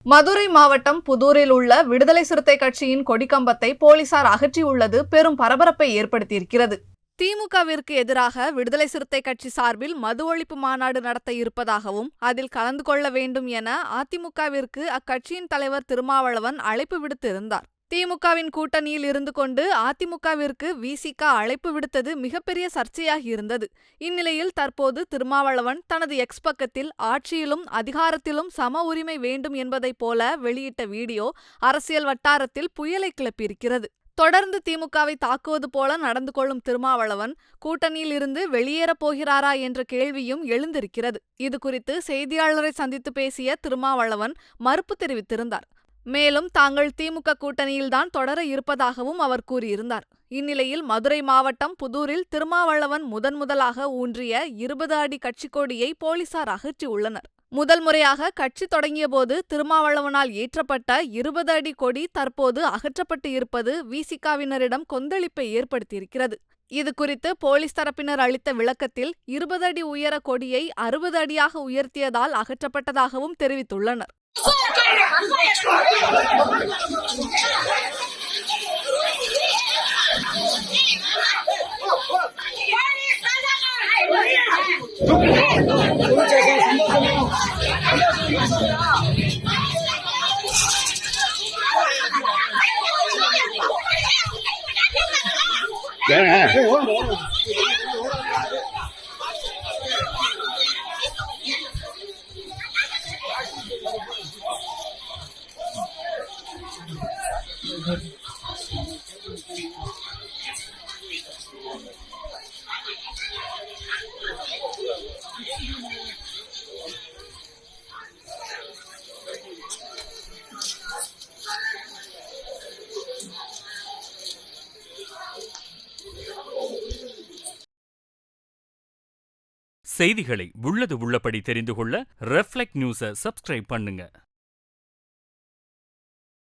மதுரை மாவட்டம் புதூரில் உள்ள விடுதலை சிறுத்தை கட்சியின் கொடிக்கம்பத்தை போலீசார் அகற்றியுள்ளது பெரும் பரபரப்பை ஏற்படுத்தியிருக்கிறது. திமுகவிற்கு எதிராக விடுதலை சிறுத்தை கட்சி சார்பில் மது ஒழிப்பு மாநாடு நடத்த இருப்பதாகவும் அதில் கலந்து கொள்ள வேண்டும் என அதிமுகவிற்கு அக்கட்சியின் தலைவர் திருமாவளவன் அழைப்பு விடுத்திருந்தார். திமுகவின் கூட்டணியில் இருந்து கொண்டு அதிமுகவிற்கு விசிக அழைப்பு விடுத்தது மிகப்பெரிய சர்ச்சையாகி இருந்தது. இந்நிலையில் தற்போது திருமாவளவன் தனது எக்ஸ் பக்கத்தில் ஆட்சியிலும் அதிகாரத்திலும் சம உரிமை வேண்டும் என்பதைப் போல வெளியிட்ட வீடியோ அரசியல் வட்டாரத்தில் புயலை கிளப்பியிருக்கிறது. தொடர்ந்து திமுகவை தாக்குவது போல நடந்து கொள்ளும் திருமாவளவன் கூட்டணியில் இருந்து வெளியேறப் போகிறாரா என்ற கேள்வியும் எழுந்திருக்கிறது. இதுகுறித்து செய்தியாளரை சந்தித்து பேசிய திருமாவளவன் மறுப்பு தெரிவித்திருந்தார். மேலும் தாங்கள் திமுக கூட்டணியில்தான் தொடர இருப்பதாகவும் அவர் கூறியிருந்தார். இந்நிலையில் மதுரை மாவட்டம் புதூரில் திருமாவளவன் முதன்முதலாக ஊன்றிய 20 அடி கட்சிக்கொடியை போலீசார் அகற்றியுள்ளனர். முதல் முறையாக கட்சி தொடங்கியபோது திருமாவளவனால் ஏற்றப்பட்ட 20 அடி கொடி தற்போது அகற்றப்பட்டு இருப்பது விசிகவினரிடம் கொந்தளிப்பை ஏற்படுத்தியிருக்கிறது. இதுகுறித்து போலீஸ் தரப்பினர் அளித்த விளக்கத்தில் 20 அடி உயர கொடியை 60 அடியாக உயர்த்தியதால் அகற்றப்பட்டதாகவும் தெரிவித்துள்ளனர். செய்திகளை உள்ளது உள்ளபடி தெரிந்து கொள்ள ரெஃப்ளெக்ட் நியூஸை சப்ஸ்கிரைப் பண்ணுங்க.